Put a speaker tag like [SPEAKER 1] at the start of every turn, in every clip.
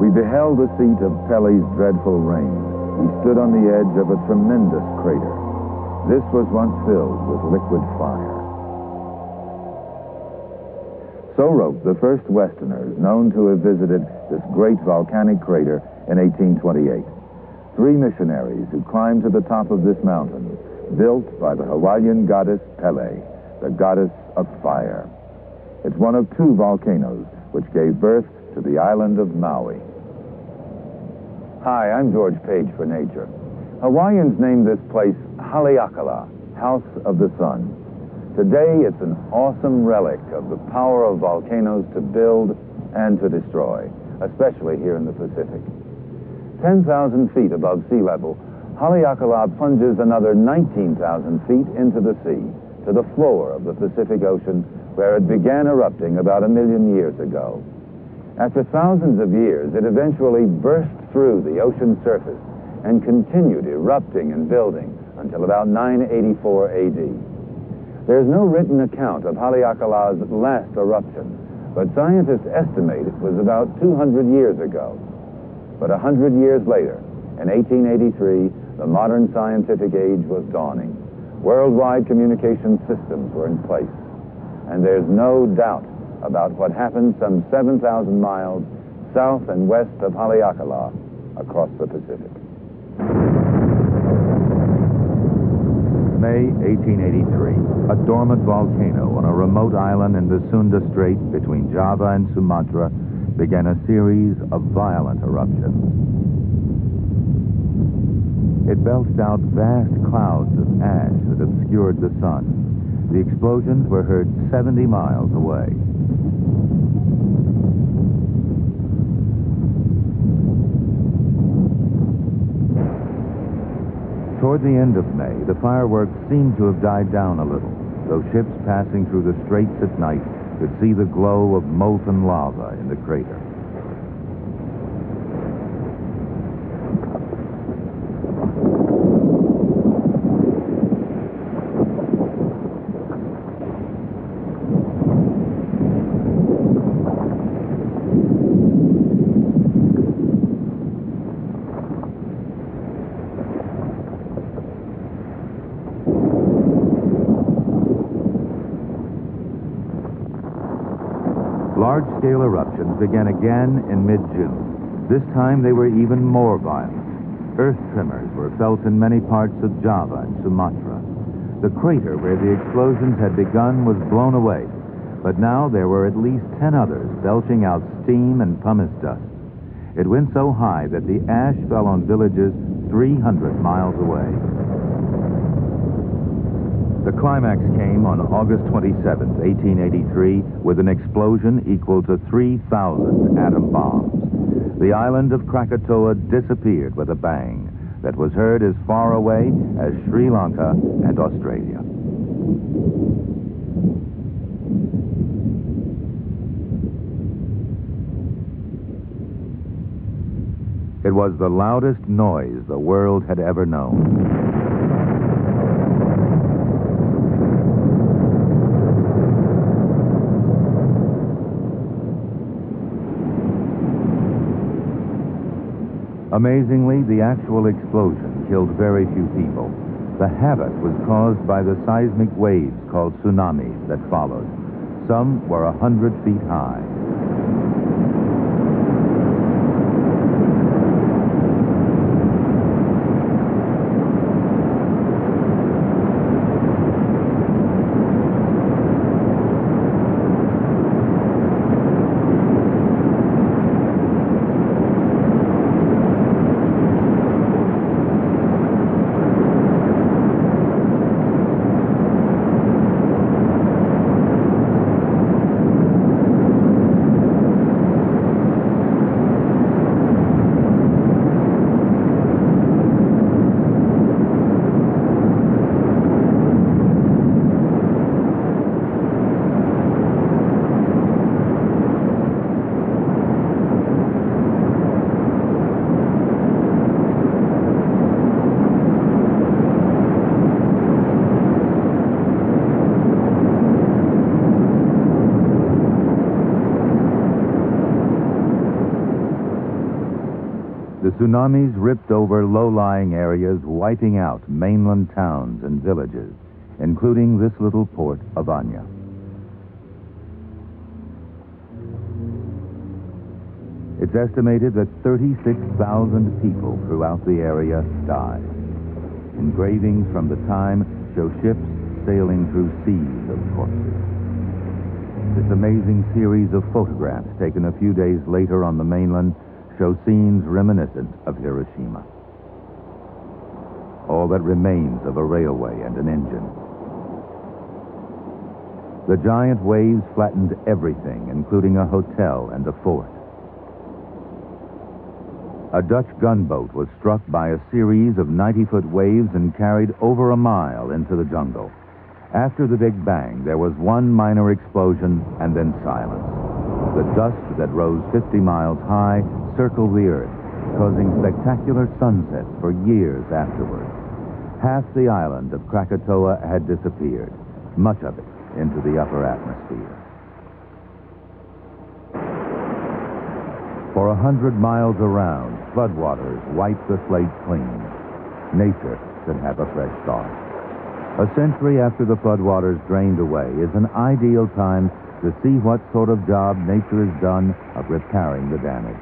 [SPEAKER 1] We beheld the seat of Pele's dreadful reign. We stood on the edge of a tremendous crater. This was once filled with liquid fire. So wrote the first Westerners known to have visited this great volcanic crater in 1828. 3 missionaries who climbed to the top of this mountain, built by the Hawaiian goddess Pele, the goddess of fire. It's one of 2 volcanoes which gave birth to the island of Maui. Hi, I'm George Page for Nature. Hawaiians named this place Haleakala, House of the Sun. Today, it's an awesome relic of the power of volcanoes to build and to destroy, especially here in the Pacific. 10,000 feet above sea level, Haleakala plunges another 19,000 feet into the sea, to the floor of the Pacific Ocean, where it began erupting about 1 million years ago. After thousands of years, it eventually burst through the ocean surface and continued erupting and building until about 984 AD. There's no written account of Haleakala's last eruption, but scientists estimate it was about 200 years ago. But 100 years later, in 1883, the modern scientific age was dawning. Worldwide communication systems were in place, and there's no doubt about what happened some 7,000 miles south and west of Haleakala across the Pacific.
[SPEAKER 2] May 1883, a dormant volcano on a remote island in the Sunda Strait between Java and Sumatra began a series of violent eruptions. It belched out vast clouds of ash that obscured the sun. The explosions were heard 70 miles away. Toward the end of May, the fireworks seemed to have died down a little, though ships passing through the straits at night could see the glow of molten lava in the crater. Large-scale eruptions began again in mid-June. This time they were even more violent. Earth tremors were felt in many parts of Java and Sumatra. The crater where the explosions had begun was blown away, but now there were at least 10 others belching out steam and pumice dust. It went so high that the ash fell on villages 300 miles away. The climax came on August 27, 1883, with an explosion equal to 3,000 atom bombs. The island of Krakatoa disappeared with a bang that was heard as far away as Sri Lanka and Australia. It was the loudest noise the world had ever known. Amazingly, the actual explosion killed very few people. The havoc was caused by the seismic waves called tsunamis that followed. Some were 100 feet high. The tsunamis ripped over low-lying areas, wiping out mainland towns and villages, including this little port of Anya. It's estimated that 36,000 people throughout the area died. Engravings from the time show ships sailing through seas of corpses. This amazing series of photographs taken a few days later on the mainland show scenes reminiscent of Hiroshima. All that remains of a railway and an engine. The giant waves flattened everything, including a hotel and a fort. A Dutch gunboat was struck by a series of 90-foot waves and carried over a mile into the jungle. After the Big Bang, there was one minor explosion and then silence. The dust that rose 50 miles high circled the Earth, causing spectacular sunsets for years afterward. Half the island of Krakatoa had disappeared, much of it into the upper atmosphere. For 100 miles around, floodwaters wiped the slate clean. Nature could have a fresh start. A century after the floodwaters drained away is an ideal time to see what sort of job nature has done of repairing the damage.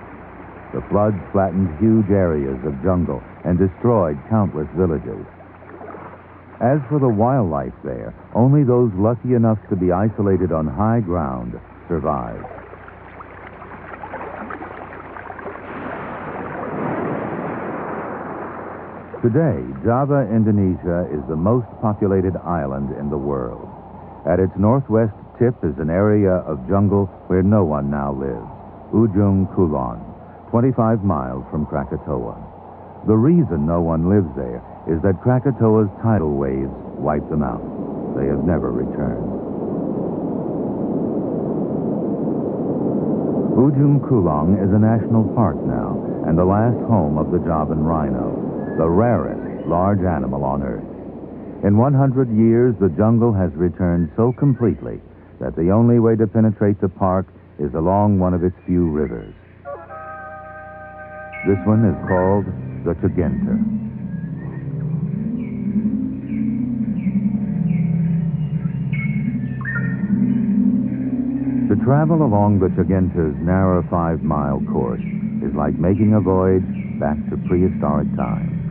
[SPEAKER 2] The floods flattened huge areas of jungle and destroyed countless villages. As for the wildlife there, only those lucky enough to be isolated on high ground survived. Today, Java, Indonesia, is the most populated island in the world. At its northwest tip is an area of jungle where no one now lives, Ujung Kulon, 25 miles from Krakatoa. The reason no one lives there is that Krakatoa's tidal waves wiped them out. They have never returned. Ujung Kulon is a national park now and the last home of the Javan rhino, the rarest large animal on Earth. In 100 years, the jungle has returned so completely that the only way to penetrate the park is along one of its few rivers. This one is called the Coexistence. To travel along the Coexistence narrow 5-mile course is like making a voyage back to prehistoric times.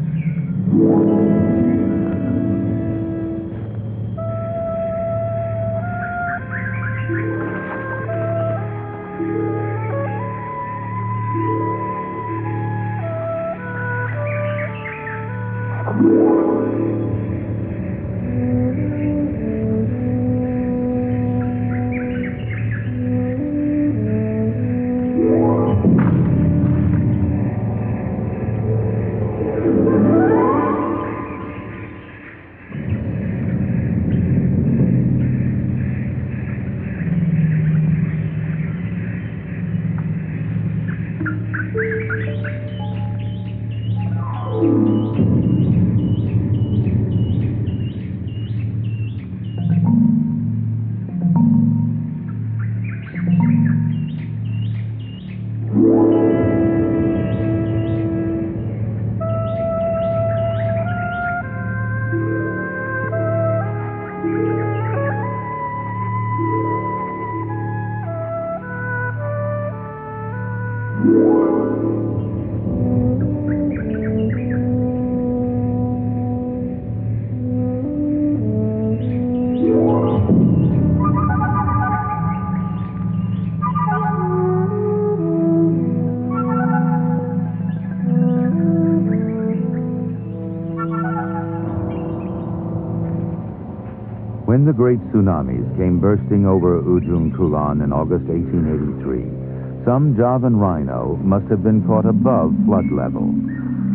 [SPEAKER 2] When the great tsunamis came bursting over Ujung Kulon in August 1883, some Javan rhino must have been caught above flood level.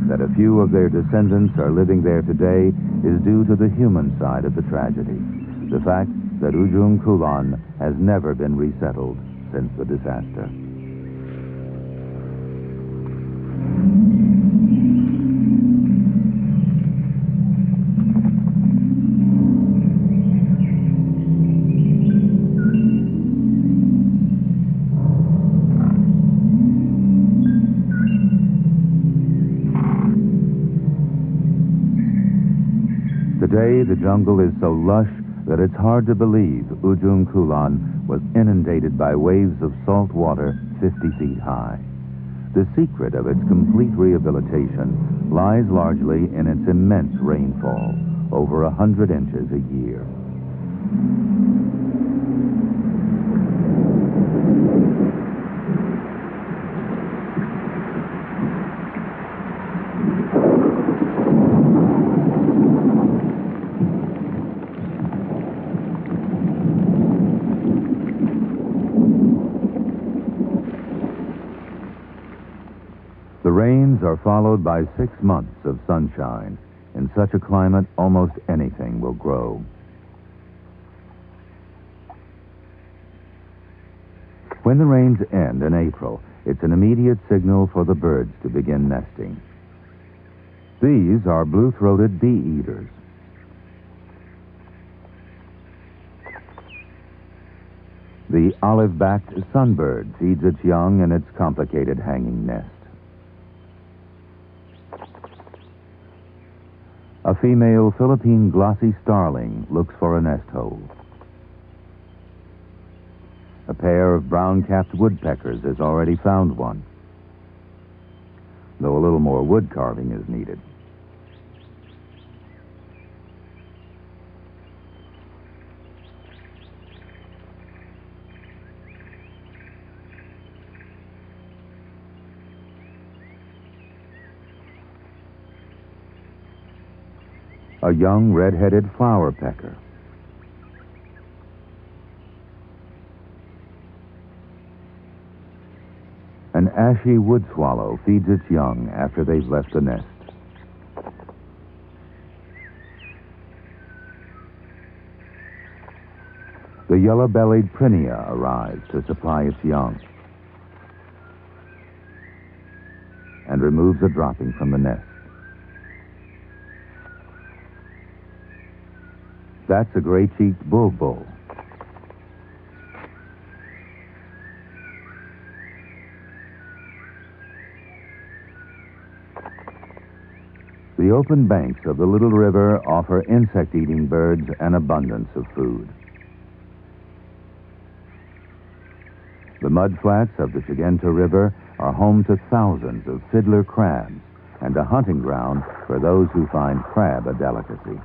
[SPEAKER 2] That a few of their descendants are living there today is due to the human side of the tragedy, the fact that Ujung Kulon has never been resettled since the disaster. Today, the jungle is so lush that it's hard to believe Ujung Kulon was inundated by waves of salt water 50 feet high. The secret of its complete rehabilitation lies largely in its immense rainfall, over 100 inches a year. The rains are followed by 6 months of sunshine. In such a climate, almost anything will grow. When the rains end in April, it's an immediate signal for the birds to begin nesting. These are blue-throated bee-eaters. The olive-backed sunbird feeds its young in its complicated hanging nest. A female Philippine glossy starling looks for a nest hole. A pair of brown-capped woodpeckers has already found one, though a little more wood carving is needed. A young red-headed flower pecker. An ashy wood swallow feeds its young after they've left the nest. The yellow-bellied prinia arrives to supply its young and removes a dropping from the nest. That's a gray-cheeked bulbul. The open banks of the little river offer insect-eating birds an abundance of food. The mudflats of the Chigenta River are home to thousands of fiddler crabs and a hunting ground for those who find crab a delicacy.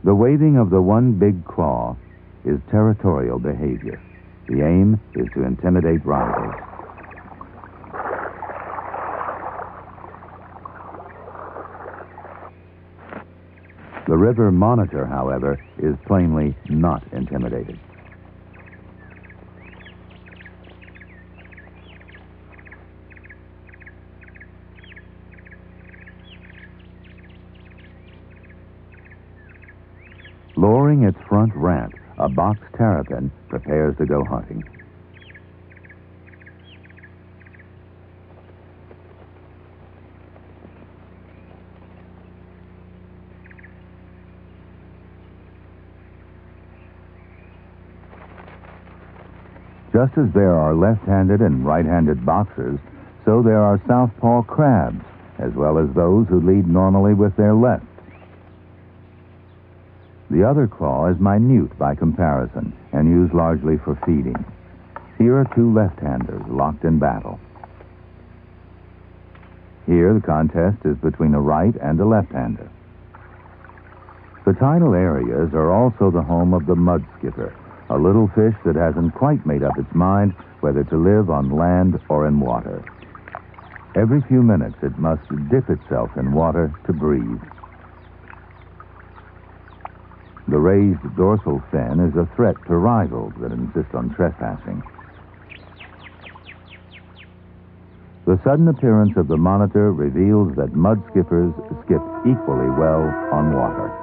[SPEAKER 2] The waving of the one big claw is territorial behavior. The aim is to intimidate rivals. The river monitor, however, is plainly not intimidated. Lowering its front ramp, a box terrapin prepares to go hunting. Just as there are left-handed and right-handed boxers, so there are southpaw crabs, as well as those who lead normally with their left. The other claw is minute by comparison and used largely for feeding. Here are two left-handers locked in battle. Here the contest is between a right and a left-hander. The tidal areas are also the home of the mud skipper, a little fish that hasn't quite made up its mind whether to live on land or in water. Every few minutes it must dip itself in water to breathe. The raised dorsal fin is a threat to rivals that insist on trespassing. The sudden appearance of the monitor reveals that mud skippers skip equally well on water.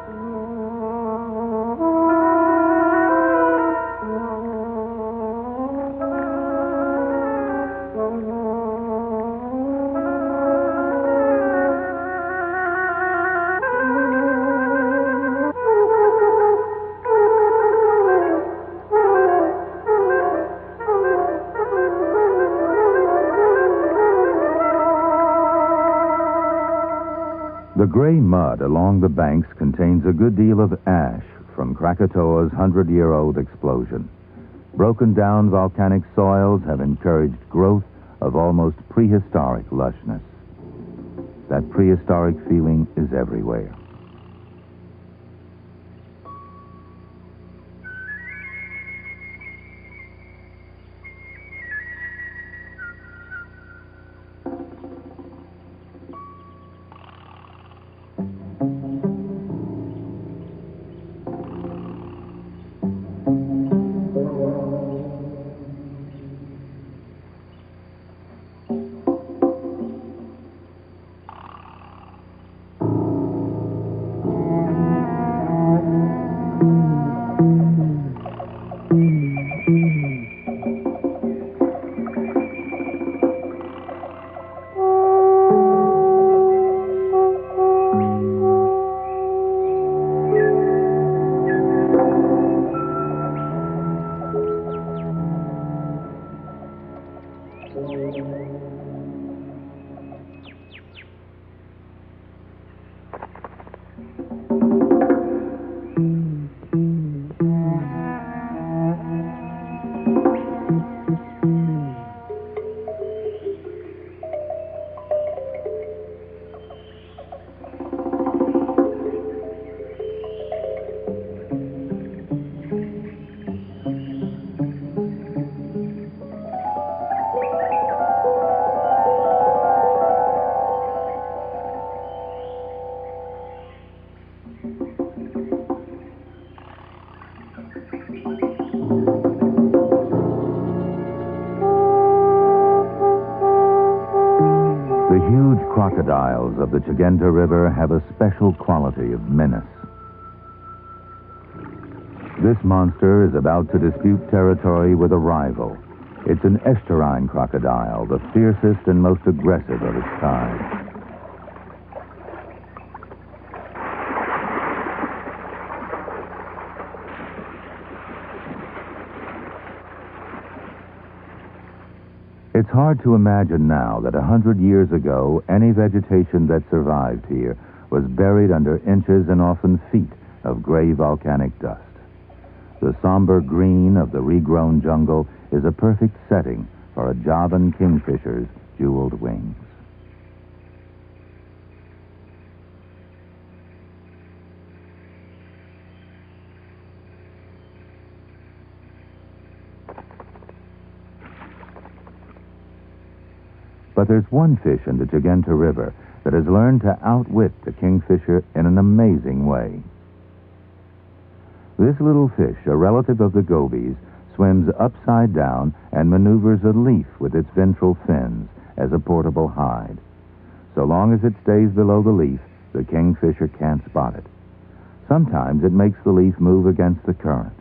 [SPEAKER 2] The The gray mud along the banks contains a good deal of ash from Krakatoa's 100-year-old explosion. Broken down volcanic soils have encouraged growth of almost prehistoric lushness. That prehistoric feeling is everywhere. The huge crocodiles of the Chugenta River have a special quality of menace. This monster is about to dispute territory with a rival. It's an estuarine crocodile, the fiercest and most aggressive of its kind. It's hard to imagine now that 100 years ago, any vegetation that survived here was buried under inches and often feet of gray volcanic dust. The somber green of the regrown jungle is a perfect setting for a Javan kingfisher's jeweled wings. But there's one fish in the Chugenta River that has learned to outwit the kingfisher in an amazing way. This little fish, a relative of the gobies, swims upside down and maneuvers a leaf with its ventral fins as a portable hide. So long as it stays below the leaf, the kingfisher can't spot it. Sometimes it makes the leaf move against the current.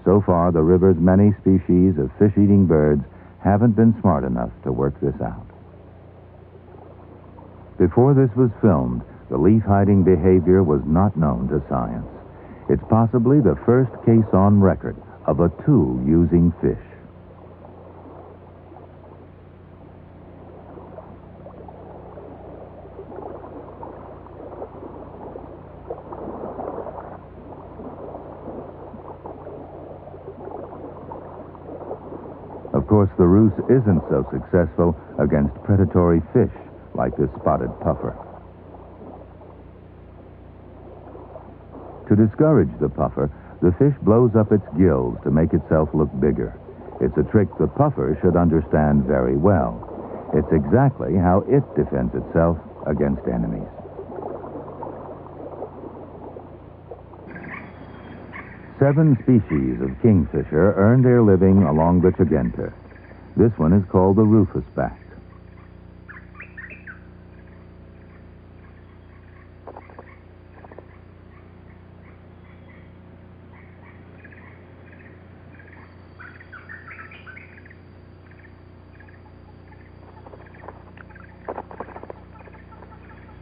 [SPEAKER 2] So far, the river's many species of fish-eating birds haven't been smart enough to work this out. Before this was filmed, the leaf-hiding behavior was not known to science. It's possibly the first case on record of a tool using fish. Of course, the ruse isn't so successful against predatory fish like this spotted puffer. To discourage the puffer, the fish blows up its gills to make itself look bigger. It's a trick the puffer should understand very well. It's exactly how it defends itself against enemies. Seven species of kingfisher earn their living along the Chugenta. This one is called the rufous-backed.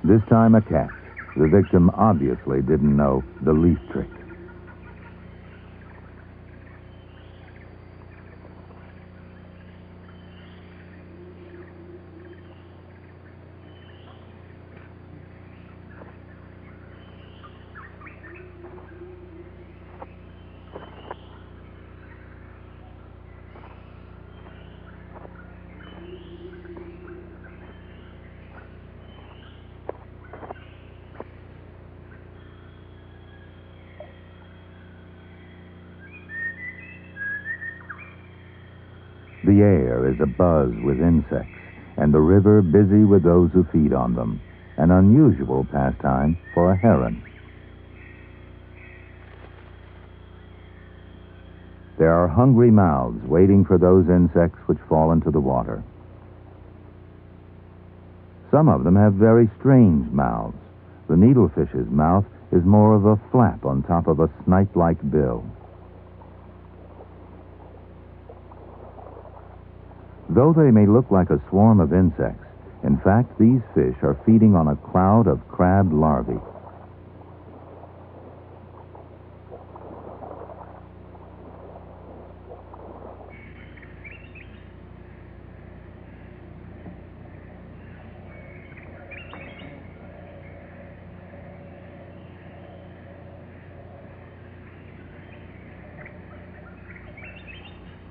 [SPEAKER 2] This time a cat. The victim obviously didn't know the leaf trick. The air is abuzz with insects, and the river busy with those who feed on them, an unusual pastime for a heron. There are hungry mouths waiting for those insects which fall into the water. Some of them have very strange mouths. The needlefish's mouth is more of a flap on top of a snipe-like bill. Though they may look like a swarm of insects, in fact, these fish are feeding on a cloud of crab larvae.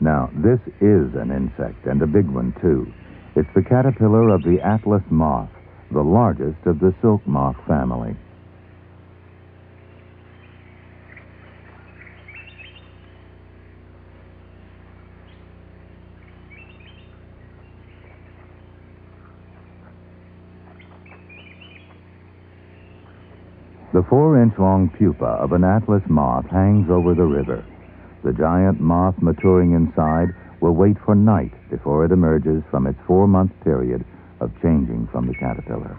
[SPEAKER 2] Now, this is an insect, and a big one, too. It's the caterpillar of the Atlas moth, the largest of the silk moth family. The 4-inch-long pupa of an Atlas moth hangs over the river. The giant moth maturing inside will wait for night before it emerges from its 4-month period of changing from the caterpillar.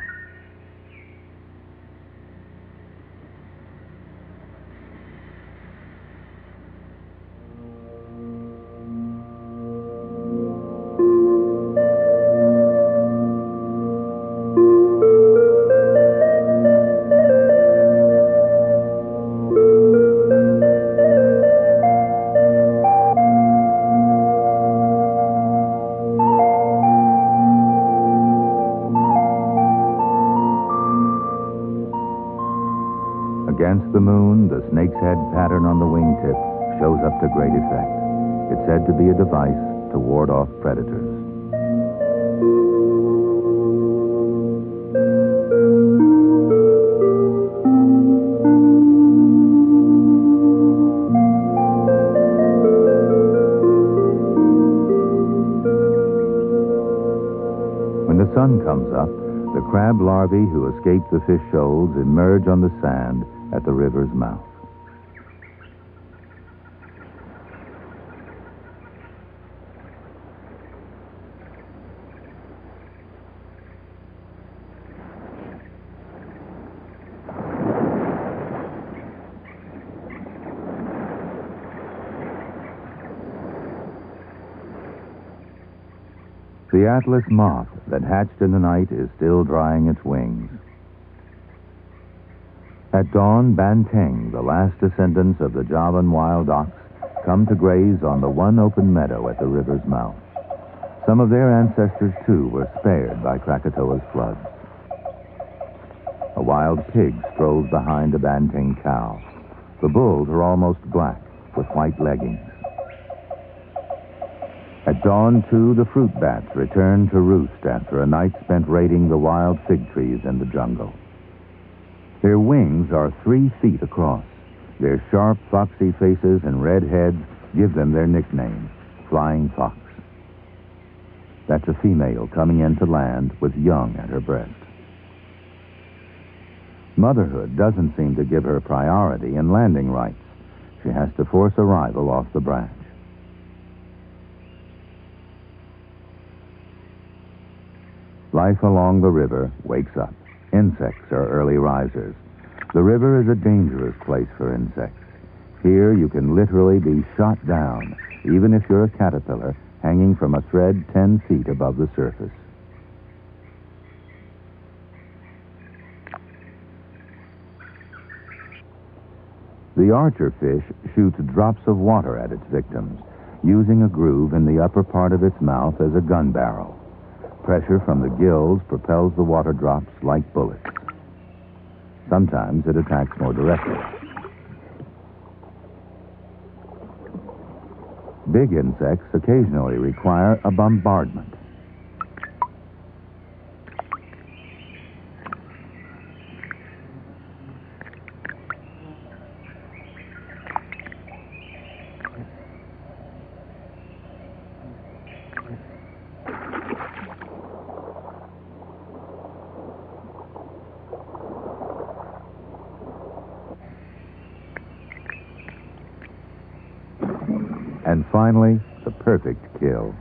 [SPEAKER 2] Against the moon, the snake's head pattern on the wingtip shows up to great effect. It's said to be a device to ward off predators. When the sun comes up, the crab larvae who escape the fish shoals emerge on the sand at the river's mouth. The Atlas moth that hatched in the night is still drying its wings. At dawn, banteng, the last descendants of the Javan wild ox, come to graze on the one open meadow at the river's mouth. Some of their ancestors, too, were spared by Krakatoa's floods. A wild pig strolls behind a banteng cow. The bulls are almost black, with white leggings. At dawn, too, the fruit bats return to roost after a night spent raiding the wild fig trees in the jungle. Their wings are 3 feet across. Their sharp, foxy faces and red heads give them their nickname, Flying Fox. That's a female coming into land with young at her breast. Motherhood doesn't seem to give her priority in landing rights. She has to force a rival off the branch. Life along the river wakes up. Insects are early risers. The river is a dangerous place for insects. Here you can literally be shot down, even if you're a caterpillar hanging from a thread 10 feet above the surface. The archer fish shoots drops of water at its victims, using a groove in the upper part of its mouth as a gun barrel. Pressure from the gills propels the water drops like bullets. Sometimes it attacks more directly. Big insects occasionally require a bombardment. and finally, the perfect kill.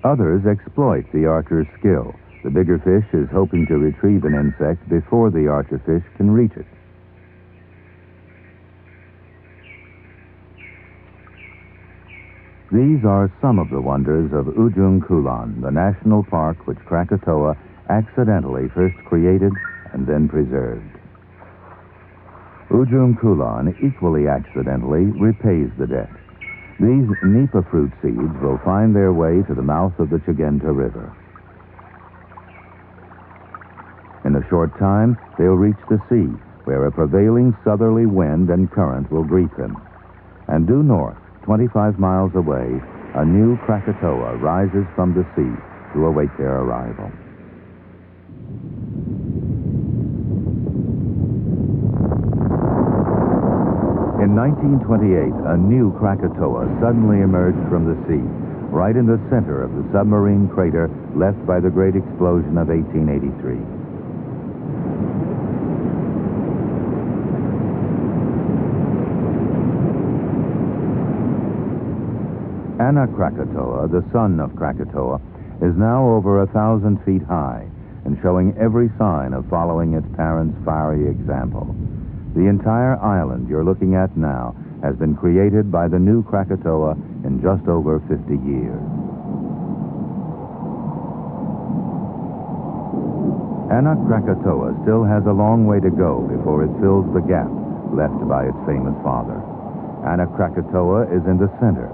[SPEAKER 2] Others exploit the archer's skill. The bigger fish is hoping to retrieve an insect before the archer fish can reach it. These are some of the wonders of Ujung Kulon, the national park which Krakatoa accidentally first created and then preserved. Ujung Kulon equally accidentally repays the debt. These nipa fruit seeds will find their way to the mouth of the Chigenta River. In a short time, they'll reach the sea, where a prevailing southerly wind and current will greet them. And due north, 25 miles away, a new Krakatoa rises from the sea to await their arrival. In 1928, a new Krakatoa suddenly emerged from the sea, right in the center of the submarine crater left by the great explosion of 1883. Anak Krakatoa, the son of Krakatoa, is now over 1,000 feet high and showing every sign of following its parents' fiery example. The entire island you're looking at now has been created by the new Krakatoa in just over 50 years. Anak Krakatoa still has a long way to go before it fills the gap left by its famous father. Anak Krakatoa is in the center.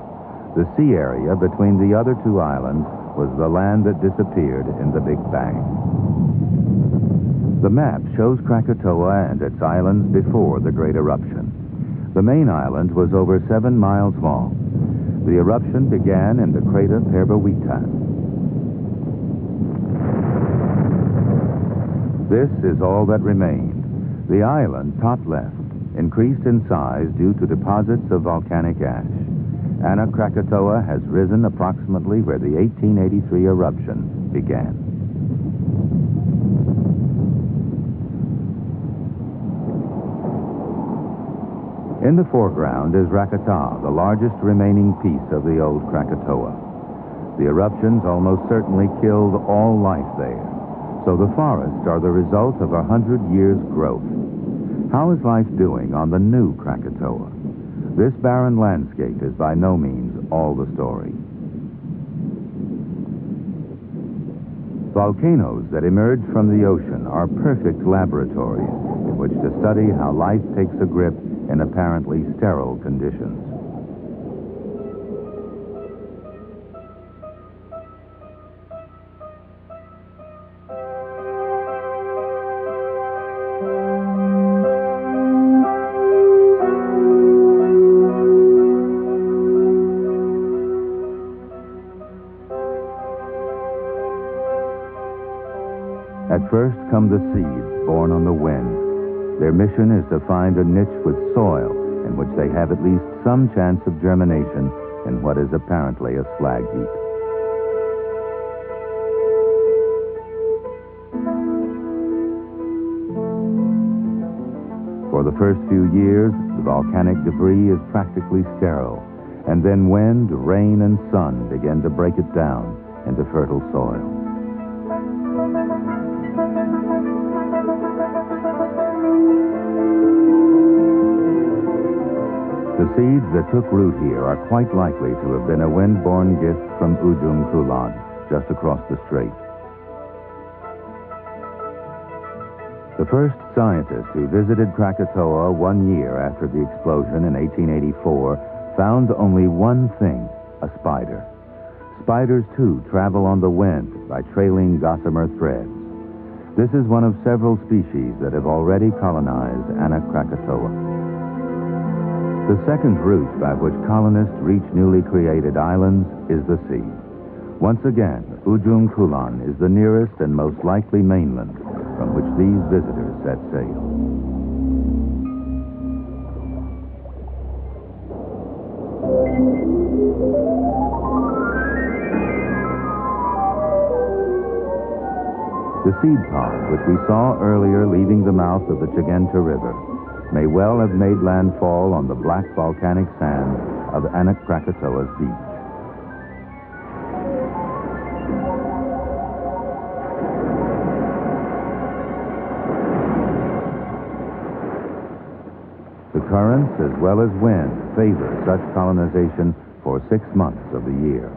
[SPEAKER 2] The sea area between the other two islands was the land that disappeared in the Big Bang. The map shows Krakatoa and its islands before the Great Eruption. The main island was over 7 miles long. The eruption began in the crater Perbawitan. This is all that remained. The island, top left, increased in size due to deposits of volcanic ash. Anak Krakatoa has risen approximately where the 1883 eruption began. In the foreground is Rakata, the largest remaining piece of the old Krakatoa. The eruptions almost certainly killed all life there, so the forests are the result of 100 years' growth. How is life doing on the new Krakatoa? This barren landscape is by no means all the story. Volcanoes that emerge from the ocean are perfect laboratories in which to study how life takes a grip in apparently sterile conditions. At first come the seeds born on the wind. Their mission is to find a niche with soil in which they have at least some chance of germination in what is apparently a slag heap. For the first few years, the volcanic debris is practically sterile, and then wind, rain, and sun begin to break it down into fertile soil. The seeds that took root here are quite likely to have been a wind-borne gift from Ujung Kulon, just across the strait. The first scientist who visited Krakatoa 1 year after the explosion in 1884 found only one thing, a spider. Spiders, too, travel on the wind by trailing gossamer threads. This is one of several species that have already colonized Anak Krakatoa. The second route by which colonists reach newly created islands is the sea. Once again, Ujung Kulon is the nearest and most likely mainland from which these visitors set sail. The seed pond, which we saw earlier leaving the mouth of the Chigenta River, may well have made landfall on the black volcanic sand of Anak Krakatoa's beach. The currents as well as wind favor such colonization for 6 months of the year.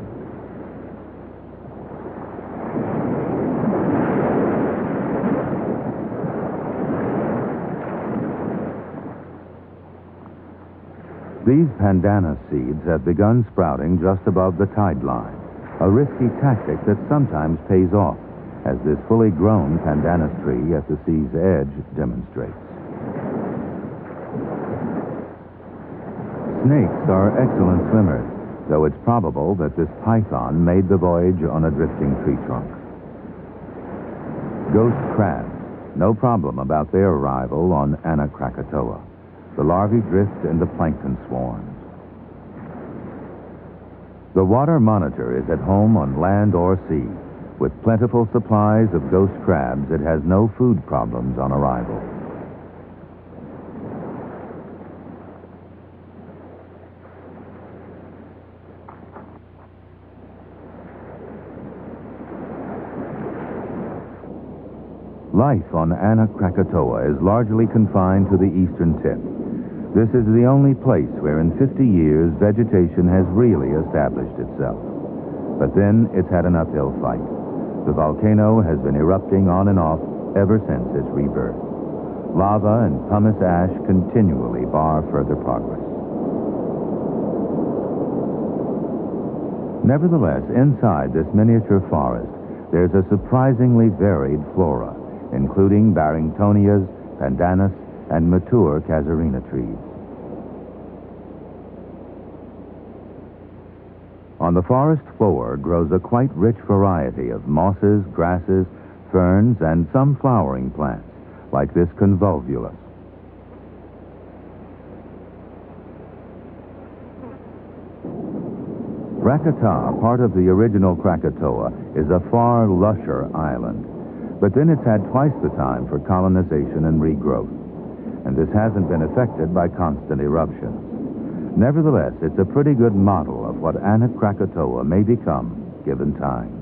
[SPEAKER 2] These pandanus seeds have begun sprouting just above the tide line, a risky tactic that sometimes pays off, as this fully grown pandanus tree at the sea's edge demonstrates. Snakes are excellent swimmers, though it's probable that this python made the voyage on a drifting tree trunk. Ghost crabs, no problem about their arrival on Anak Krakatoa. The larvae drift in the plankton swarms. The water monitor is at home on land or sea. With plentiful supplies of ghost crabs, it has no food problems on arrival. Life on Anak Krakatoa is largely confined to the eastern tip. This is the only place where in 50 years vegetation has really established itself. But then it's had an uphill fight. The volcano has been erupting on and off ever since its rebirth. Lava and pumice ash continually bar further progress. Nevertheless, inside this miniature forest, there's a surprisingly varied flora, including Barringtonias, pandanus, and mature casuarina trees. On the forest floor grows a quite rich variety of mosses, grasses, ferns, and some flowering plants, like this convolvulus. Krakatoa, part of the original Krakatoa, is a far lusher island, but then it's had twice the time for colonization and regrowth, and this hasn't been affected by constant eruptions. Nevertheless, it's a pretty good model of what Anak Krakatoa may become given time.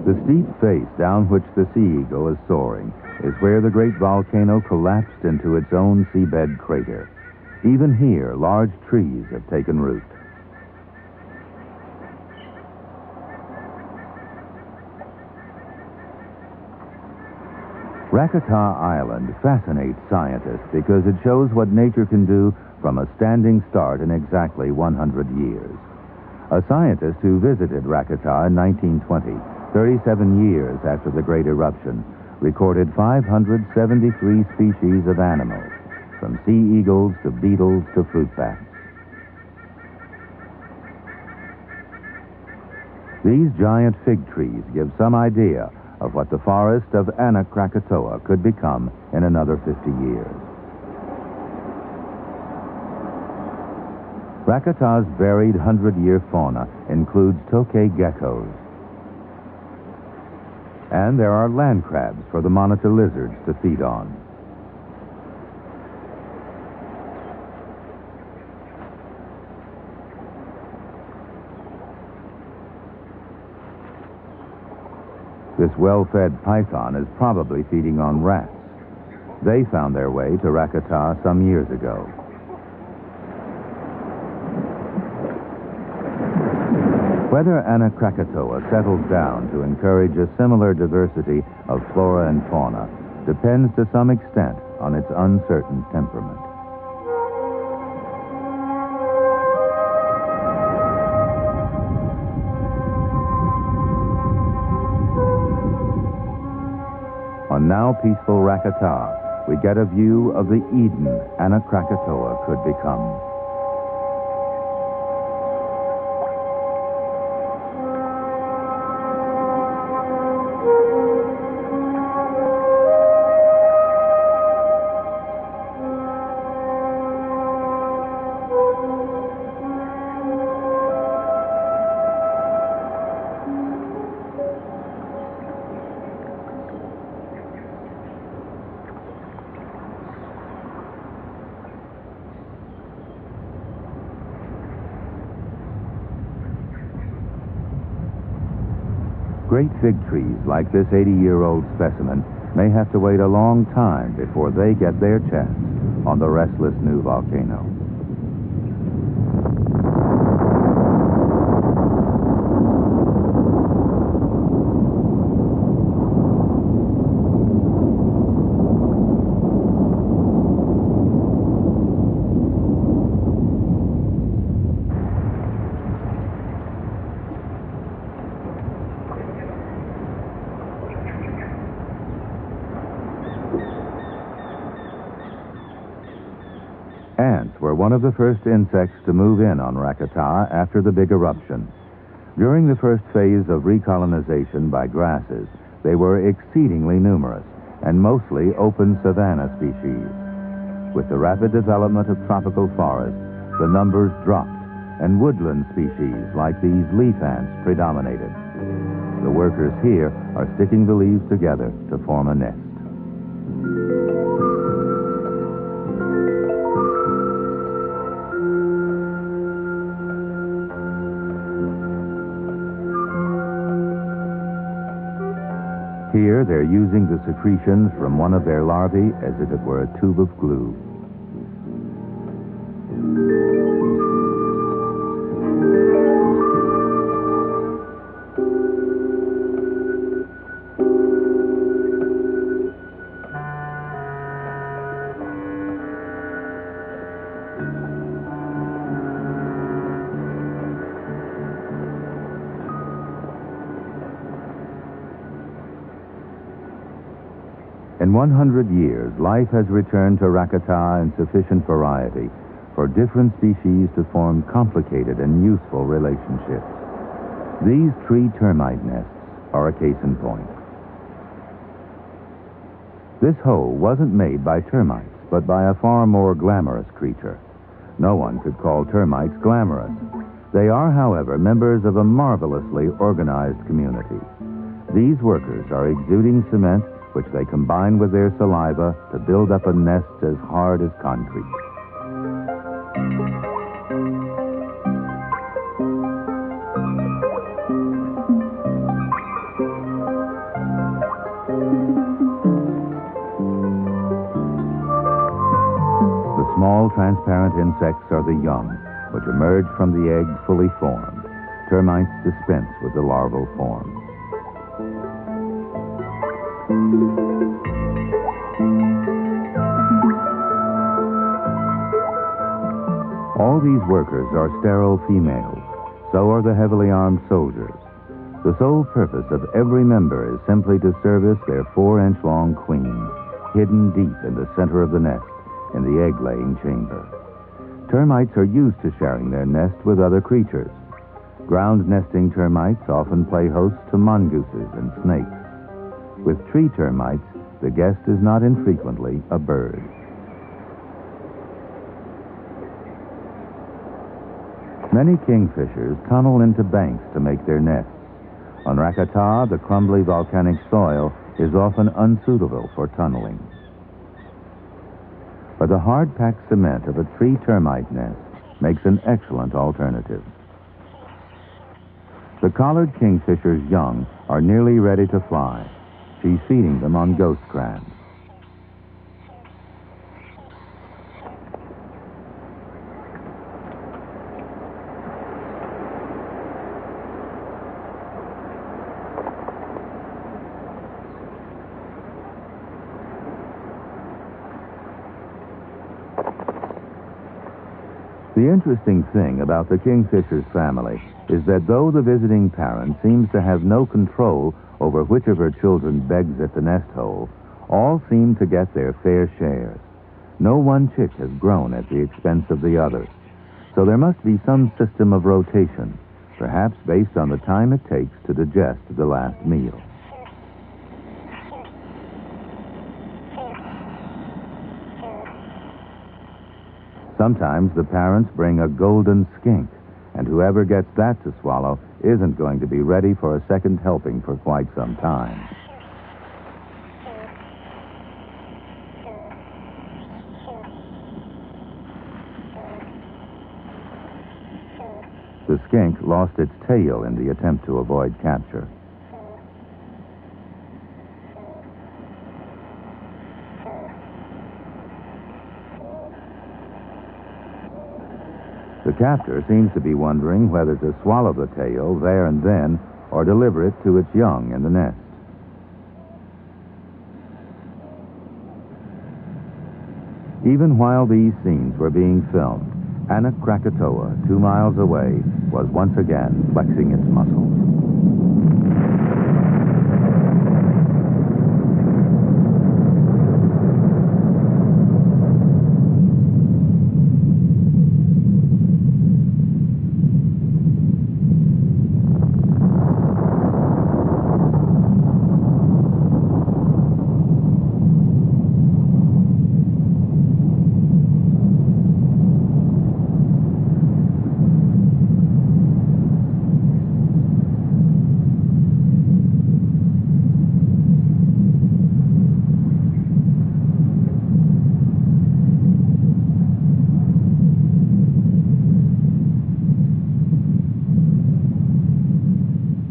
[SPEAKER 2] The steep face down which the sea eagle is soaring is where the great volcano collapsed into its own seabed crater. Even here, large trees have taken root. Krakatoa Island fascinates scientists because it shows what nature can do from a standing start in exactly 100 years. A scientist who visited Krakatoa in 1920, 37 years after the Great Eruption, recorded 573 species of animals, from sea eagles to beetles to fruit bats. These giant fig trees give some idea of what the forest of Anak Krakatoa could become in another 50 years. Krakatoa's varied 100-year fauna includes tokay geckos. And there are land crabs for the monitor lizards to feed on. This well-fed python is probably feeding on rats. They found their way to Krakatoa some years ago. Whether Anak Krakatoa settles down to encourage a similar diversity of flora and fauna depends to some extent on its uncertain temperament. On now peaceful Krakatoa, we get a view of the Eden Anak Krakatoa could become. Great fig trees like this 80-year-old specimen may have to wait a long time before they get their chance on the restless new volcano. Ants were one of the first insects to move in on Krakatoa after the big eruption. During the first phase of recolonization by grasses, they were exceedingly numerous and mostly open savanna species. With the rapid development of tropical forests, the numbers dropped, and woodland species like these leaf ants predominated. The workers here are sticking the leaves together to form a nest. Here, they're using the secretions from one of their larvae as if it were a tube of glue. In 100 years, life has returned to Krakatoa in sufficient variety for different species to form complicated and useful relationships. These tree termite nests are a case in point. This hole wasn't made by termites, but by a far more glamorous creature. No one could call termites glamorous. They are, however, members of a marvelously organized community. These workers are exuding cement which they combine with their saliva to build up a nest as hard as concrete. The small, transparent insects are the young, which emerge from the egg fully formed. Termites dispense with the larval form. All these workers are sterile females. So are the heavily armed soldiers. The sole purpose of every member is simply to service their 4-inch-long queen, hidden deep in the center of the nest, in the egg-laying chamber. Termites are used to sharing their nest with other creatures. Ground-nesting termites often play host to mongooses and snakes. With tree termites, the guest is not infrequently a bird. Many kingfishers tunnel into banks to make their nests. On Krakatoa, the crumbly volcanic soil is often unsuitable for tunneling. But the hard-packed cement of a tree termite nest makes an excellent alternative. The collared kingfisher's young are nearly ready to fly. She's feeding them on ghost crabs. The interesting thing about the kingfisher's family is that though the visiting parent seems to have no control over which of her children begs at the nest hole, all seem to get their fair shares. No one chick has grown at the expense of the others. So there must be some system of rotation, perhaps based on the time it takes to digest the last meal. Sometimes the parents bring a golden skink, and whoever gets that to swallow isn't going to be ready for a second helping for quite some time. The skink lost its tail in the attempt to avoid capture. captor seems to be wondering whether to swallow the tail there and then or deliver it to its young in the nest. Even while these scenes were being filmed, Anak Krakatoa, 2 miles away, was once again flexing its muscles.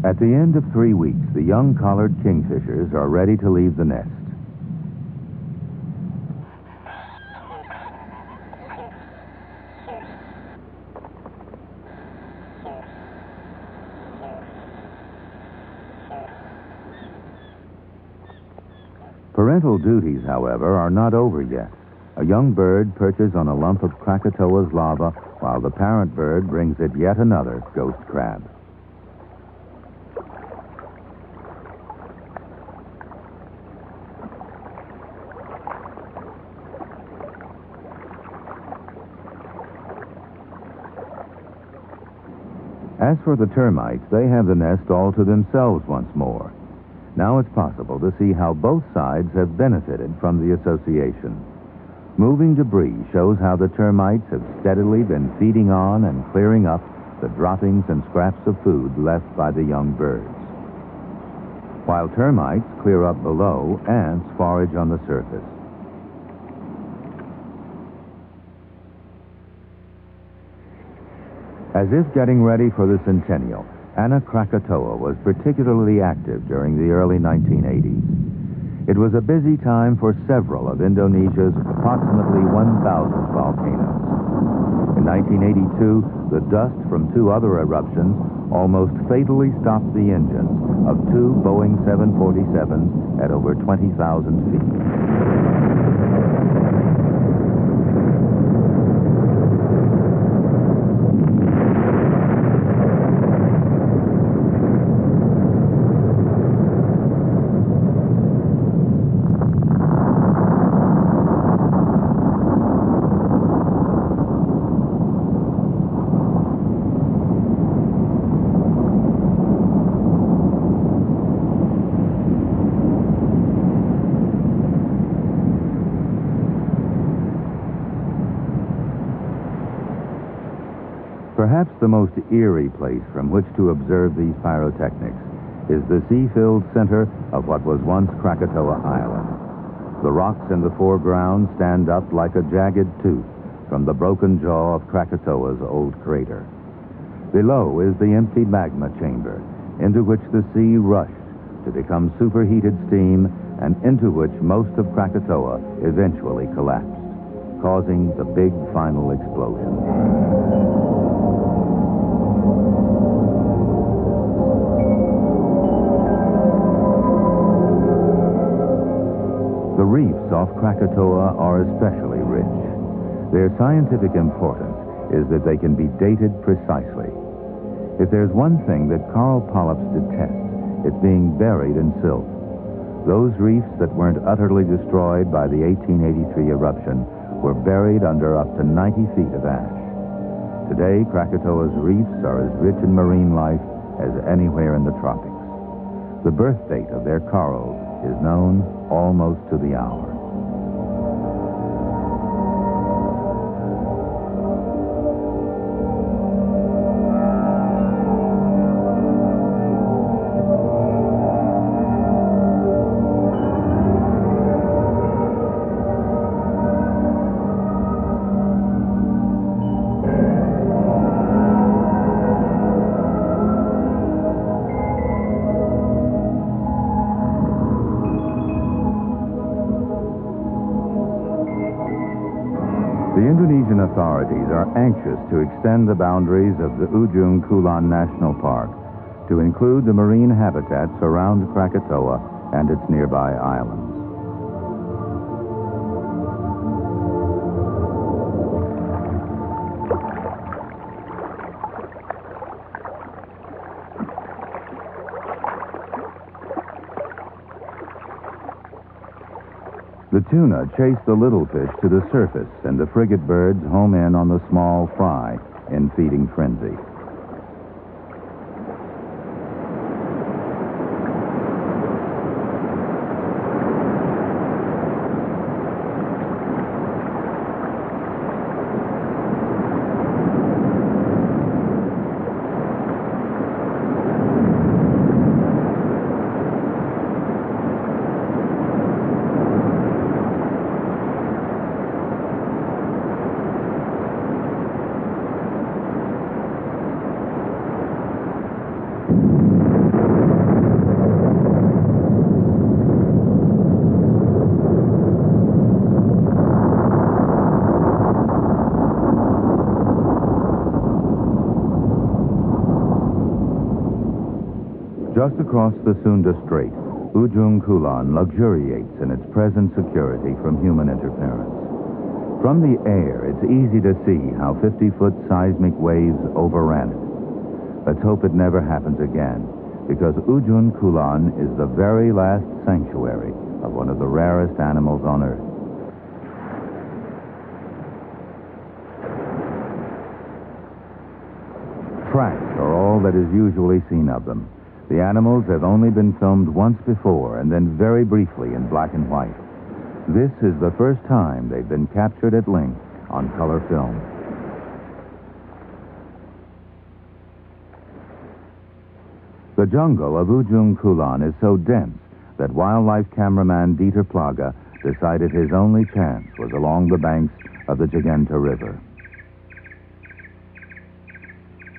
[SPEAKER 2] At the end of 3 weeks, the young collared kingfishers are ready to leave the nest. Parental duties, however, are not over yet. A young bird perches on a lump of Krakatoa's lava, while the parent bird brings it yet another ghost crab. As for the termites, they have the nest all to themselves once more. Now it's possible to see how both sides have benefited from the association. Moving debris shows how the termites have steadily been feeding on and clearing up the droppings and scraps of food left by the young birds. While termites clear up below, ants forage on the surface. As if getting ready for the centennial, Anak Krakatoa was particularly active during the early 1980s. It was a busy time for several of Indonesia's approximately 1,000 volcanoes. In 1982, the dust from 2 other eruptions almost fatally stopped the engines of 2 Boeing 747s at over 20,000 feet. Perhaps the most eerie place from which to observe these pyrotechnics is the sea-filled center of what was once Krakatoa Island. The rocks in the foreground stand up like a jagged tooth from the broken jaw of Krakatoa's old crater. Below is the empty magma chamber, into which the sea rushed to become superheated steam and into which most of Krakatoa eventually collapsed, causing the big final explosion. The reefs off Krakatoa are especially rich. Their scientific importance is that they can be dated precisely. If there's one thing that coral polyps detest, it's being buried in silt. Those reefs that weren't utterly destroyed by the 1883 eruption were buried under up to 90 feet of ash. Today, Krakatoa's reefs are as rich in marine life as anywhere in the tropics. The birth date of their corals is known almost to the hour. The Indonesian authorities are anxious to extend the boundaries of the Ujung Kulon National Park to include the marine habitats around Krakatoa and its nearby islands. The tuna chase the little fish to the surface, and the frigate birds home in on the small fry in feeding frenzy. Just across the Sunda Strait, Ujung Kulon luxuriates in its present security from human interference. From the air, it's easy to see how 50-foot seismic waves overran it. Let's hope it never happens again, because Ujung Kulon is the very last sanctuary of one of the rarest animals on Earth. Tracks are all that is usually seen of them. The animals have only been filmed once before, and then very briefly in black and white. This is the first time they've been captured at length on color film. The jungle of Ujung Kulon is so dense that wildlife cameraman Dieter Plage decided his only chance was along the banks of the Jagenta River.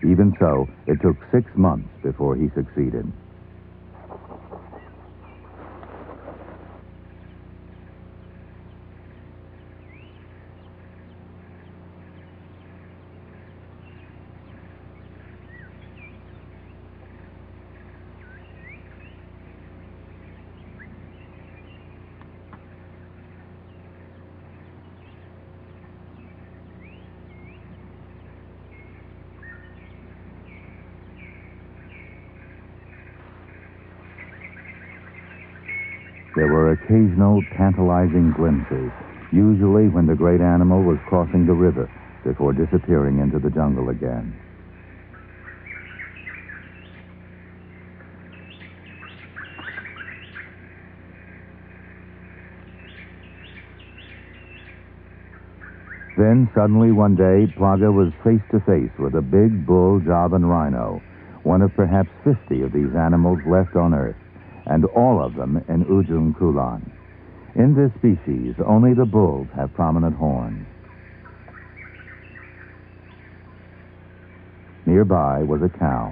[SPEAKER 2] Even so, it took 6 months before he succeeded. There were occasional tantalizing glimpses, usually when the great animal was crossing the river before disappearing into the jungle again. Then, suddenly one day, Plage was face to face with a big bull Javan rhino, one of perhaps 50 of these animals left on Earth, and all of them in Ujung Kulon. In this species, only the bulls have prominent horns. Nearby was a cow.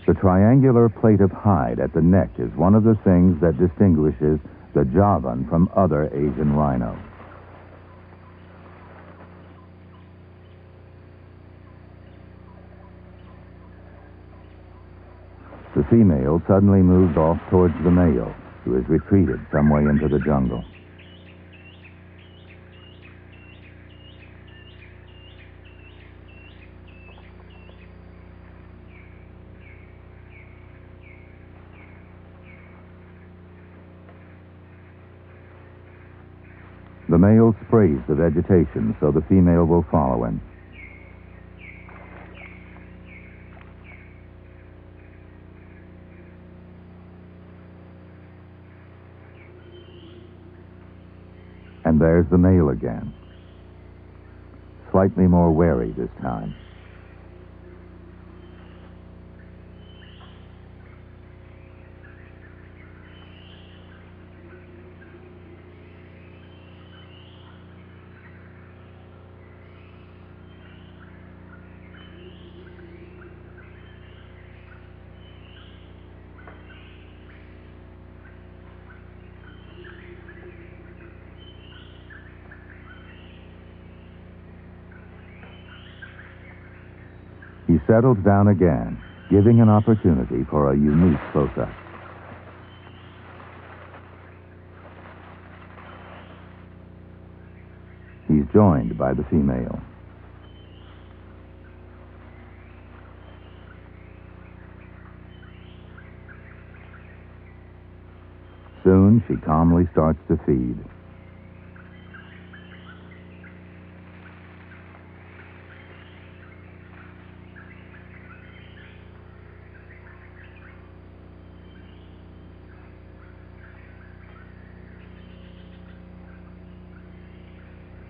[SPEAKER 2] The triangular plate of hide at the neck is one of the things that distinguishes the Javan from other Asian rhinos. The female suddenly moves off towards the male, who has retreated some way into the jungle. The male sprays the vegetation so the female will follow him. And there's the male again. Slightly more wary this time. settles down again, giving an opportunity for a unique close-up. He's joined by the female. Soon, she calmly starts to feed.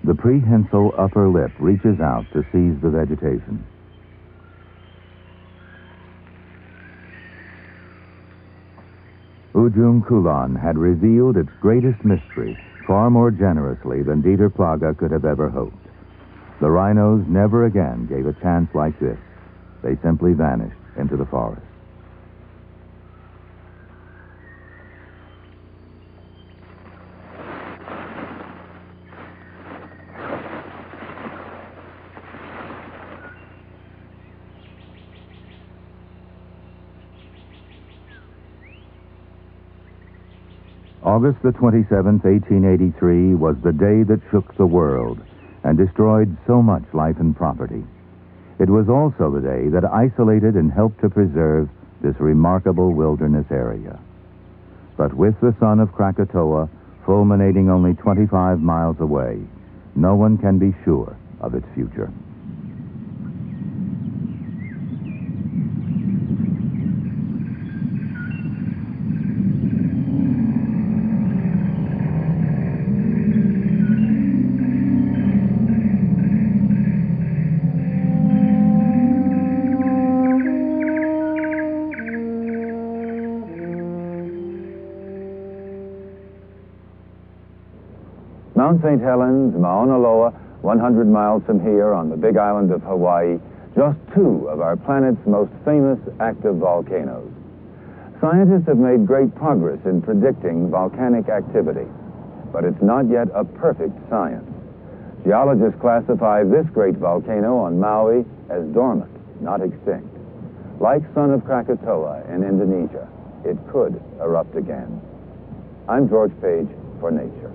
[SPEAKER 2] The prehensile upper lip reaches out to seize the vegetation. Ujung Kulon had revealed its greatest mystery far more generously than Dieter Plaga could have ever hoped. The rhinos never again gave a chance like this. They simply vanished into the forest. August the 27th, 1883, was the day that shook the world and destroyed so much life and property. It was also the day that isolated and helped to preserve this remarkable wilderness area. But with the sun of Krakatoa fulminating only 25 miles away, no one can be sure of its future.
[SPEAKER 1] Mount St. Helens, Mauna Loa, 100 miles from here on the big island of Hawaii, just two of our planet's most famous active volcanoes. Scientists have made great progress in predicting volcanic activity, but it's not yet a perfect science. Geologists classify this great volcano on Maui as dormant, not extinct. Like Son of Krakatoa in Indonesia, it could erupt again. I'm George Page for Nature.